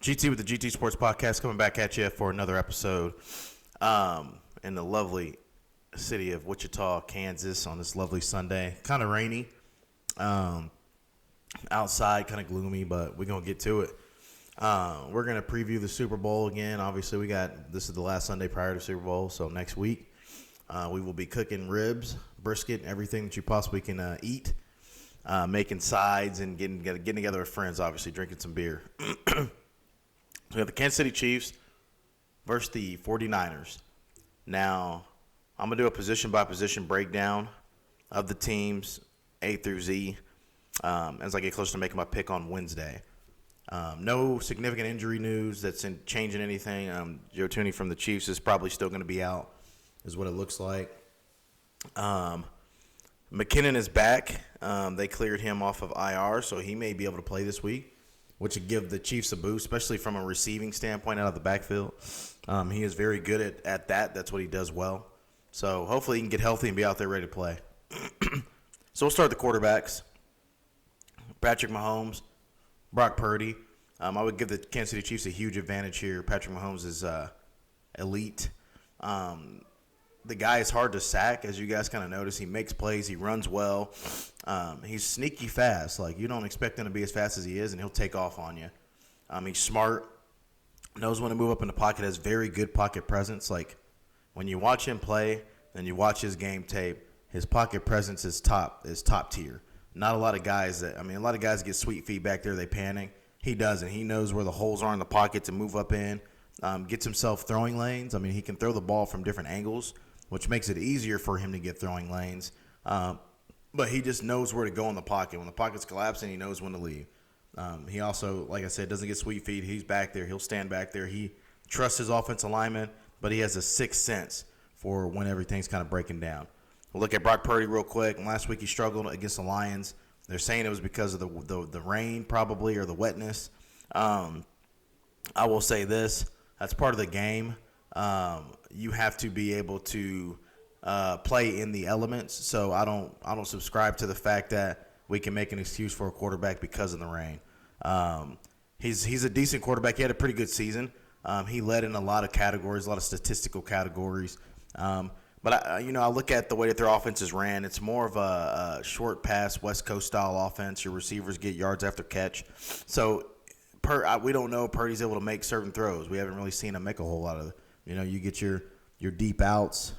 GT with the GT Sports Podcast coming back at you for another episode in the lovely city of Wichita, Kansas on this lovely Sunday. Kind of rainy. Outside, kind of gloomy, but we're going to get to it. We're going to preview the Super Bowl again. Obviously, this is the last Sunday prior to Super Bowl, so next week we will be cooking ribs, brisket, everything that you possibly can eat, making sides and getting together with friends, obviously, drinking some beer. So we have the Kansas City Chiefs versus the 49ers. Now, I'm going to do a position-by-position breakdown of the teams, A through Z, as I get closer to making my pick on Wednesday. No significant injury news that's changing anything. Joe Tooney from the Chiefs is probably still going to be out, is what it looks like. McKinnon is back. They cleared him off of IR, so he may be able to play this week, which would give the Chiefs a boost, especially from a receiving standpoint out of the backfield. He is very good at that. That's what he does well. So hopefully he can get healthy and be out there ready to play. So we'll start the quarterbacks. Patrick Mahomes, Brock Purdy. I would give the Kansas City Chiefs a huge advantage here. Patrick Mahomes is elite. The guy is hard to sack, as you guys kind of notice. He makes plays. He runs well. He's sneaky fast. Like, you don't expect him to be as fast as he is, and he'll take off on you. He's smart, knows when to move up in the pocket, has very good pocket presence. Like, when you watch him play and you watch his game tape, his pocket presence is top tier. Not a lot of guys a lot of guys get sweet feet back there. They panic. He doesn't. He knows where the holes are in the pocket to move up in. Gets himself throwing lanes. He can throw the ball from different angles, which makes it easier for him to get throwing lanes. But he just knows where to go in the pocket. When the pocket's collapsing, he knows when to leave. He also, like I said, doesn't get sweet feet. He's back there. He'll stand back there. He trusts his offensive lineman, but he has a sixth sense for when everything's kind of breaking down. We'll look at Brock Purdy real quick. Last week he struggled against the Lions. They're saying it was because of the rain probably, or the wetness. I will say this. That's part of the game. You have to be able to play in the elements. So I don't subscribe to the fact that we can make an excuse for a quarterback because of the rain. He's a decent quarterback. He had a pretty good season. He led in a lot of categories, a lot of statistical categories. But I look at the way that their offenses ran. It's more of a short pass, West Coast style offense. Your receivers get yards after catch. So we don't know if Purdy's able to make certain throws. We haven't really seen him make a whole lot of it. You get your deep outs,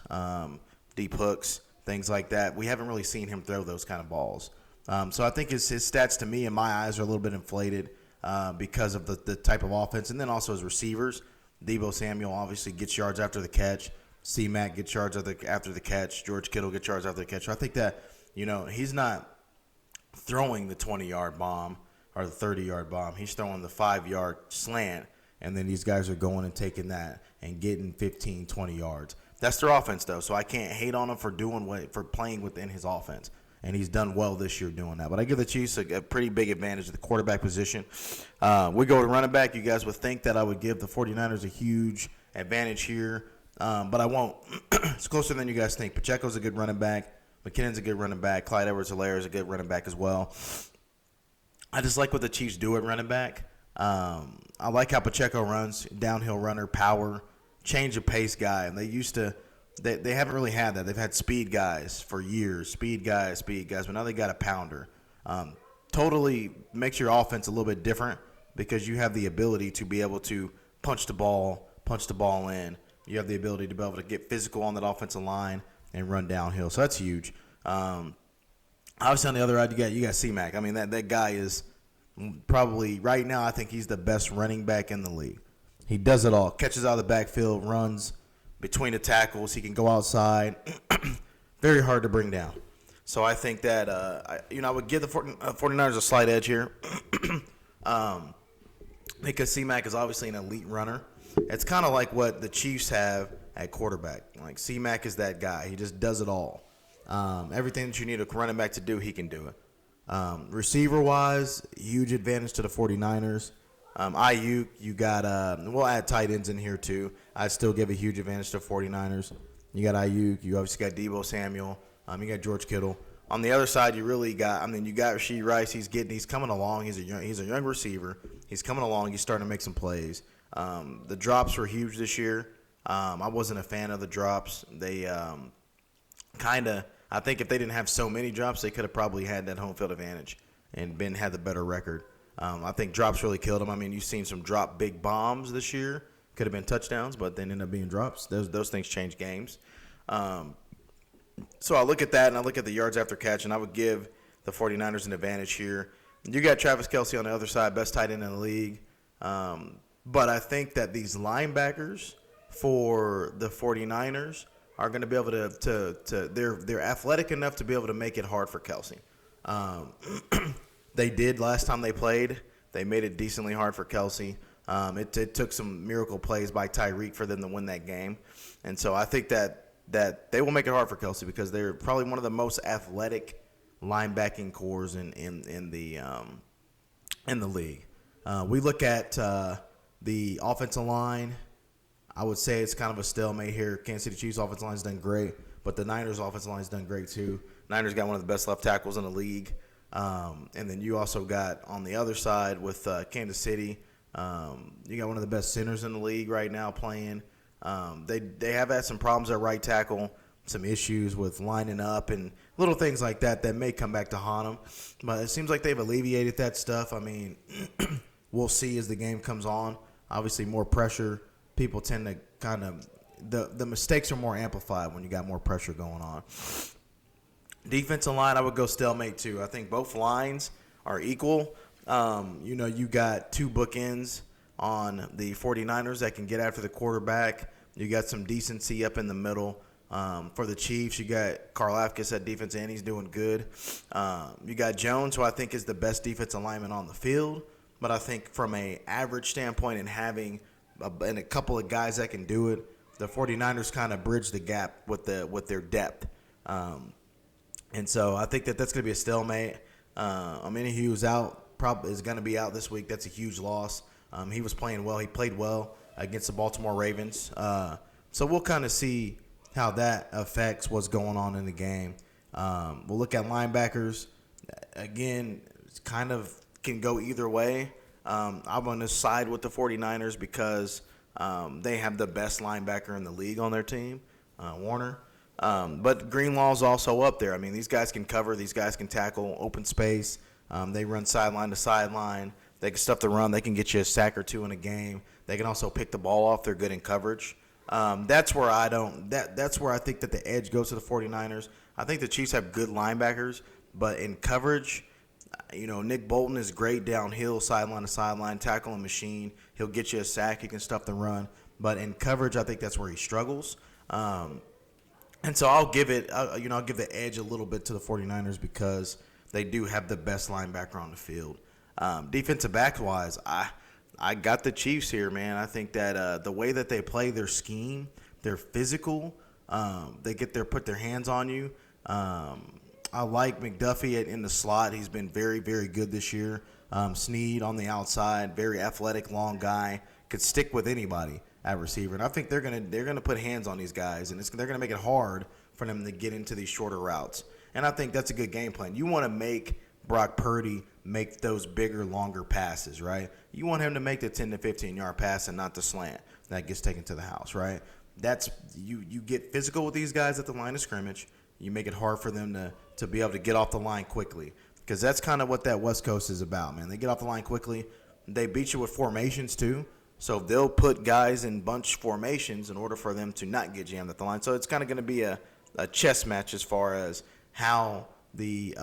deep hooks, things like that. We haven't really seen him throw those kind of balls. So I think his stats, to me, in my eyes, are a little bit inflated because of the type of offense. And then also his receivers. Deebo Samuel obviously gets yards after the catch. C-Mac gets yards after the catch. George Kittle gets yards after the catch. So I think that, he's not throwing the 20-yard bomb or the 30-yard bomb. He's throwing the 5-yard slant, and then these guys are going and taking that and getting 15, 20 yards. That's their offense, though, so I can't hate on him for playing within his offense, and he's done well this year doing that. But I give the Chiefs a pretty big advantage at the quarterback position. We go to running back. You guys would think that I would give the 49ers a huge advantage here. But I won't. It's closer than you guys think. Pacheco's a good running back. McKinnon's a good running back. Clyde Edwards-Helaire is a good running back as well. I just like what the Chiefs do at running back. I like how Pacheco runs, downhill runner, power, change of pace guy. And they haven't really had that. They've had speed guys for years, speed guys, but now they got a pounder. Totally makes your offense a little bit different because you have the ability to be able to punch the ball in. You have the ability to be able to get physical on that offensive line and run downhill. So that's huge. Obviously, on the other side, you got C-Mac. That guy is probably, right now, I think he's the best running back in the league. He does it all. Catches out of the backfield, runs between the tackles. He can go outside. Very hard to bring down. So I think that, I would give the 49ers a slight edge here because C-Mac is obviously an elite runner. It's kind of like what the Chiefs have at quarterback. Like, C-Mac is that guy. He just does it all. Everything that you need a running back to do, he can do it. Receiver-wise, huge advantage to the 49ers. Ayuk, you got we'll add tight ends in here too. I'd still give a huge advantage to the 49ers. You got Ayuk. You obviously got Deebo Samuel. You got George Kittle. On the other side, you really got. I mean, you got Rashee Rice. He's coming along. He's a young receiver. He's coming along. He's starting to make some plays. The drops were huge this year. I wasn't a fan of the drops. They kind of. I think if they didn't have so many drops, they could have probably had that home field advantage and had the better record. I think drops really killed them. I mean, you've seen some drop big bombs this year. Could have been touchdowns, but they ended up being drops. Those things change games. So I look at that, and I look at the yards after catch, and I would give the 49ers an advantage here. You got Travis Kelce on the other side, best tight end in the league. But I think that these linebackers for the 49ers are going to be able to they're athletic enough to be able to make it hard for Kelce. They did last time they played. They made it decently hard for Kelce. It took some miracle plays by Tyreek for them to win that game. And so I think that they will make it hard for Kelce because they're probably one of the most athletic linebacking cores in the league. We look at the offensive line. I would say it's kind of a stalemate here. Kansas City Chiefs offensive line has done great, but the Niners offensive line has done great too. Niners got one of the best left tackles in the league. And then you also got on the other side with Kansas City, you got one of the best centers in the league right now playing. They have had some problems at right tackle, some issues with lining up and little things like that may come back to haunt them. But it seems like they've alleviated that stuff. I mean, we'll see as the game comes on. Obviously, more pressure. People tend to kind of the mistakes are more amplified when you got more pressure going on. Defensive line, I would go stalemate too. I think both lines are equal. You got two bookends on the 49ers that can get after the quarterback. You got some decency up in the middle. For the Chiefs, you got Karlaftis at defense end. He's doing good. You got Jones, who I think is the best defensive lineman on the field. But I think from an average standpoint and having a couple of guys that can do it, the 49ers kind of bridge the gap with their depth. And so I think that's going to be a stalemate. Hughes out, probably is going to be out this week. That's a huge loss. He was playing well. He played well against the Baltimore Ravens. So we'll kind of see how that affects what's going on in the game. We'll look at linebackers. Again, it's kind of can go either way. I'm on the side with the 49ers because they have the best linebacker in the league on their team, Warner. But Greenlaw's also up there. I mean, these guys can cover. These guys can tackle open space. They run sideline to sideline. They can stuff the run. They can get you a sack or two in a game. They can also pick the ball off. They're good in coverage. That's where that's where I think that the edge goes to the 49ers. I think the Chiefs have good linebackers, but in coverage, Nick Bolton is great downhill, sideline to sideline, tackling machine. He'll get you a sack. He can stuff the run. But in coverage, I think that's where he struggles. And so I'll give the edge a little bit to the 49ers because they do have the best linebacker on the field. Defensive backs-wise, I got the Chiefs here, man. I think that the way that they play their scheme, they're physical. They put their hands on you. I like McDuffie in the slot. He's been very, very good this year. Snead on the outside, very athletic, long guy, could stick with anybody at receiver. And I think they're gonna put hands on these guys, and they're gonna make it hard for them to get into these shorter routes. And I think that's a good game plan. You want to make Brock Purdy make those bigger, longer passes, right? You want him to make the 10 to 15-yard pass and not the slant that gets taken to the house, right? That's you get physical with these guys at the line of scrimmage. You make it hard for them to be able to get off the line quickly because that's kind of what that West Coast is about, man. They get off the line quickly. They beat you with formations too. So they'll put guys in bunch formations in order for them to not get jammed at the line. So it's kind of going to be a chess match as far as how the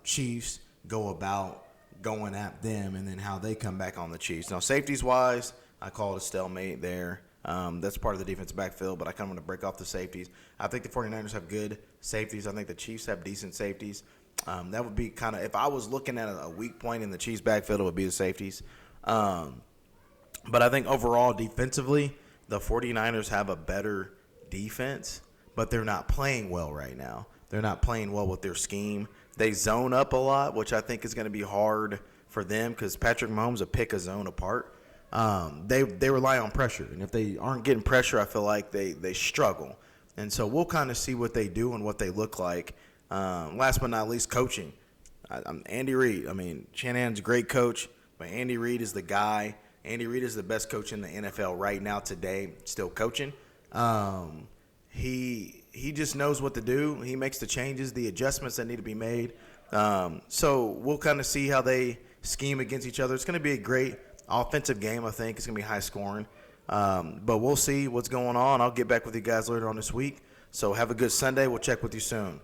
Chiefs go about going at them and then how they come back on the Chiefs. Now, safeties-wise, I call it a stalemate there. That's part of the defensive backfield, but I kind of want to break off the safeties. I think the 49ers have good safeties. I think the Chiefs have decent safeties. That would be kind of – if I was looking at a weak point in the Chiefs' backfield, it would be the safeties. But I think overall defensively, the 49ers have a better defense, but they're not playing well right now. They're not playing well with their scheme. They zone up a lot, which I think is going to be hard for them because Patrick Mahomes will pick a zone apart. They rely on pressure, and if they aren't getting pressure, I feel like they struggle. And so we'll kind of see what they do and what they look like. Last but not least, coaching. I'm Andy Reid. I mean, Shanahan's a great coach, but Andy Reid is the guy. Andy Reid is the best coach in the NFL right now today, still coaching. He just knows what to do. He makes the changes, the adjustments that need to be made. So we'll kind of see how they scheme against each other. It's going to be a great offensive game, I think. It's going to be high scoring. But we'll see what's going on. I'll get back with you guys later on this week. So have a good Sunday. We'll check with you soon.